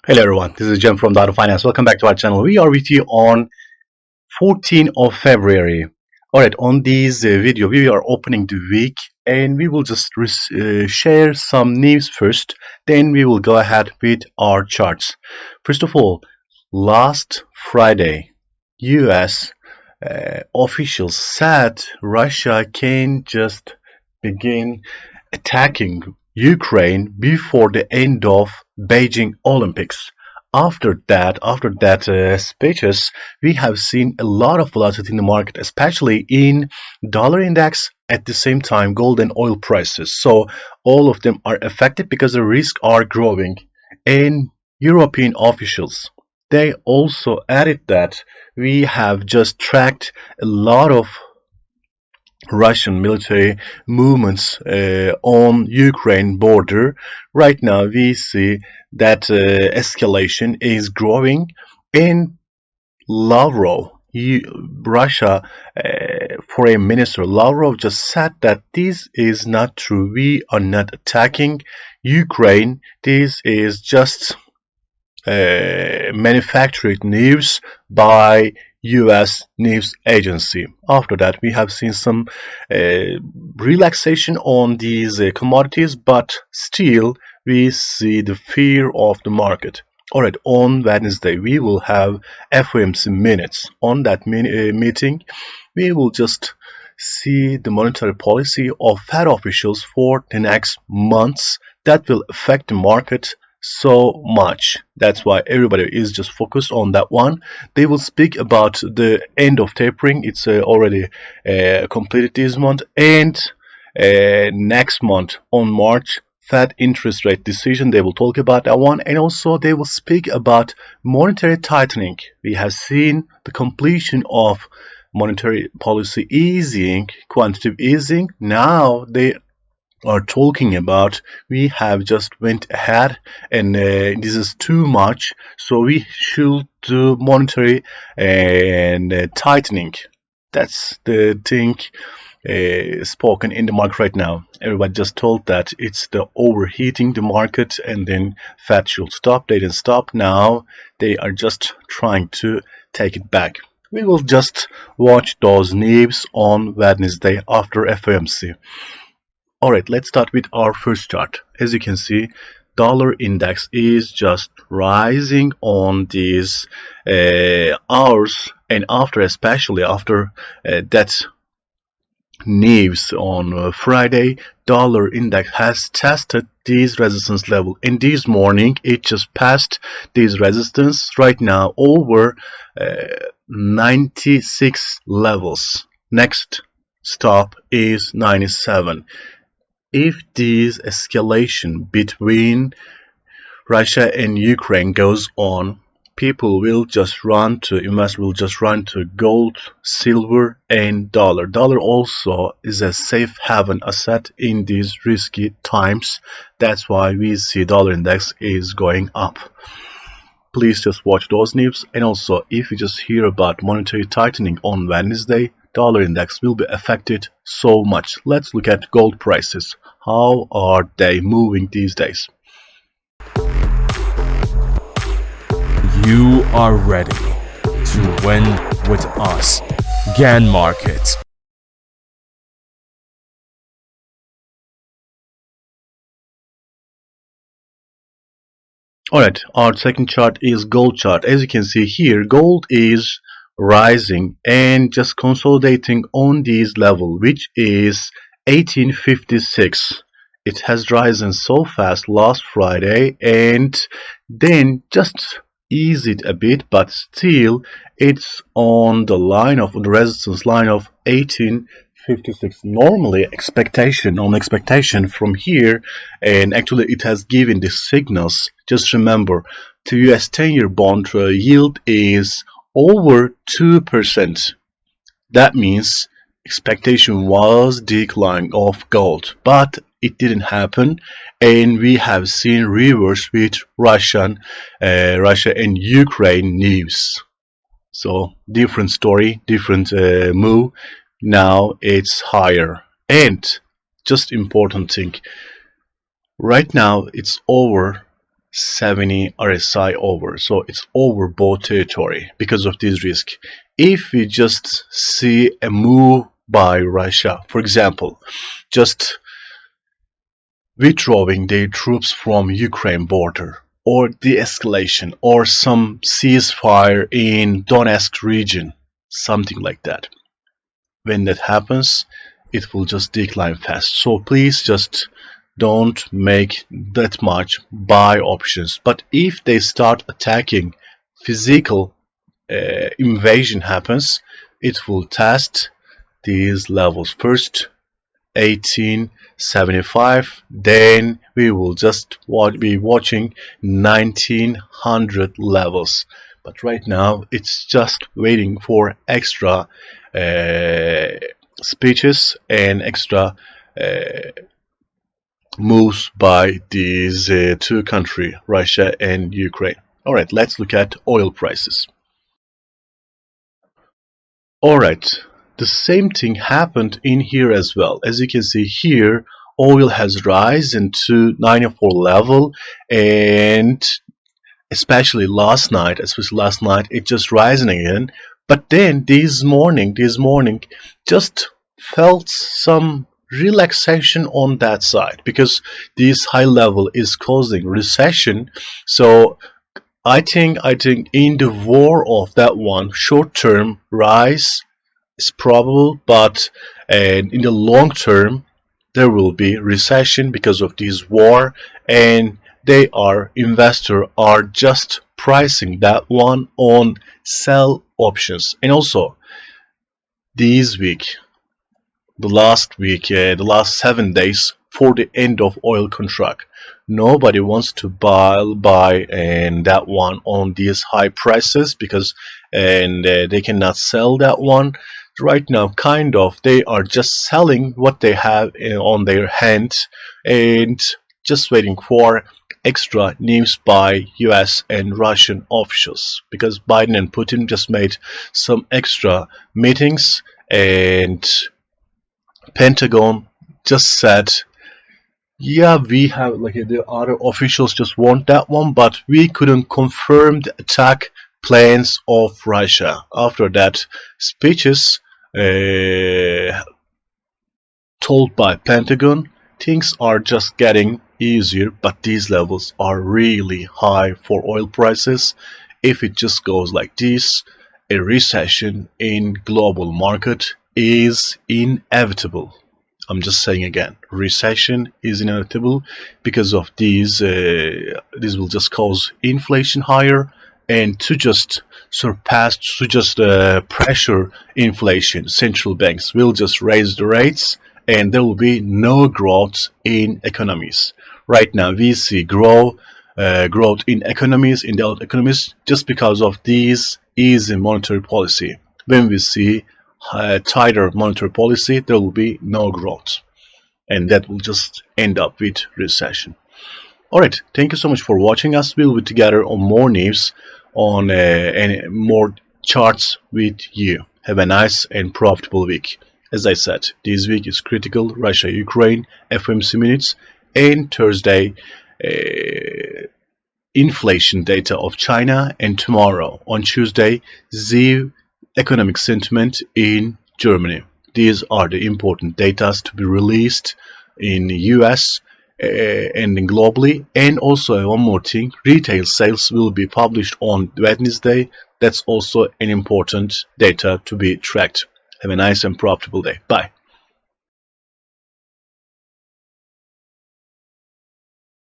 Hello everyone, this is Jem from Data Finance. Welcome back to our channel. We are with you on 14th of February. Alright, on this video, we are opening the week and we will just share some news first. Then we will go ahead with our charts. First of all, last Friday, US officials said Russia can just begin attacking Ukraine before the end of Beijing Olympics. After that speeches, we have seen a lot of volatility in the market, especially in dollar index. At the same time, gold and oil prices. So all of them are affected because the risks are growing. And European officials, they also added that we have just tracked a lot of Russian military movements on Ukraine border. Right now, we see that escalation is growing. In Lavrov, Russia Foreign Minister Lavrov just said that this is not true. We are not attacking Ukraine. This is just manufactured news by US news agency. After that, we have seen some relaxation on these commodities, but still we see the fear of the market. Alright, on Wednesday, we will have FOMC minutes. On that meeting, we will just see the monetary policy of Fed officials for the next months that will affect the market so much. That's why everybody is just focused on that one. They will speak about the end of tapering. It's already completed this month, and next month on March, Fed interest rate decision. They will talk about that one, and also they will speak about monetary tightening. We have seen the completion of monetary policy easing, quantitative easing. Now they are talking about we have just went ahead and this is too much, so we should do monetary and tightening. That's the thing spoken in the market right now. Everybody just told that it's the overheating the market and then Fed should stop. They didn't stop. Now they are just trying to take it back. We will just watch those news on Wednesday after FOMC. Alright, let's start with our first chart. As you can see, dollar index is just rising on these hours, and especially after that news on Friday, dollar index has tested this resistance level. In this morning, it just passed this resistance right now over 96 levels. Next stop is 97. If this escalation between Russia and Ukraine goes on, investors will just run to gold, silver, and dollar. Dollar also is a safe haven asset in these risky times. That's why we see dollar index is going up. Please just watch those news, and also if you just hear about monetary tightening on Wednesday, dollar index will be affected so much. Let's look at gold prices. How are they moving these days? You are ready to win with us. GAN Markets. Alright, our second chart is gold chart. As you can see here, gold is rising and just consolidating on this level, which is 1856. It has risen so fast last Friday and then just eased it a bit, but still it's on the resistance line of 1856. Normally expectation from here, and actually it has given the signals. Just remember, the US 10-year bond yield is over 2%. That means expectation was decline of gold, but it didn't happen, and we have seen reverse with Russia and Ukraine news. So different story, different move. Now it's higher, and just important thing. Right now it's over 70 RSI over. So it's overbought territory because of this risk. If we just see a move by Russia, for example, just withdrawing their troops from Ukraine border, or de-escalation, or some ceasefire in Donetsk region, something like that. When that happens, it will just decline fast. So please just don't make that much buy options. But if they start attacking, physical invasion happens, it will test these levels first. 1875, then we will just be watching 1900 levels. But right now it's just waiting for extra speeches and extra moves by these two countries, Russia and Ukraine. Alright, let's look at oil prices. Alright, the same thing happened in here as well. As you can see here, oil has risen to 94 level, and especially last night, it just rising again. But then this morning just felt some relaxation on that side because this high level is causing recession. So I think in the war of that one, short-term rise is probable, but in the long term there will be recession because of this war, and investor are just pricing that one on sell options. And also this week, the last 7 days for the end of oil contract, nobody wants to buy and that one on these high prices because they cannot sell that one right now. Kind of they are just selling what they have on their hand and just waiting for extra news by US and Russian officials, because Biden and Putin just made some extra meetings, and Pentagon just said, yeah, we have, like, the other officials just want that one, but we couldn't confirm the attack plans of Russia. After that speeches told by Pentagon, things are just getting easier, but these levels are really high for oil prices. If it just goes like this, a recession in global market is inevitable. I'm just saying again, recession is inevitable because of these. This will just cause inflation higher, and to just pressure inflation, central banks will just raise the rates, and there will be no growth in economies. Right now, we see growth in economies, in developed economies, just because of these easy monetary policy. When we see tighter monetary policy, there will be no growth, and that will just end up with recession. Alright, thank you so much for watching us. We'll be together on more news, on and more charts with you. Have a nice and profitable week. As I said, this week is critical: Russia, Ukraine, FOMC minutes, and Thursday inflation data of China, and tomorrow on Tuesday the economic sentiment in Germany. These are the important data to be released in the US and globally. And also one more thing, retail sales will be published on Wednesday. That's also an important data to be tracked. Have a nice and profitable day. Bye.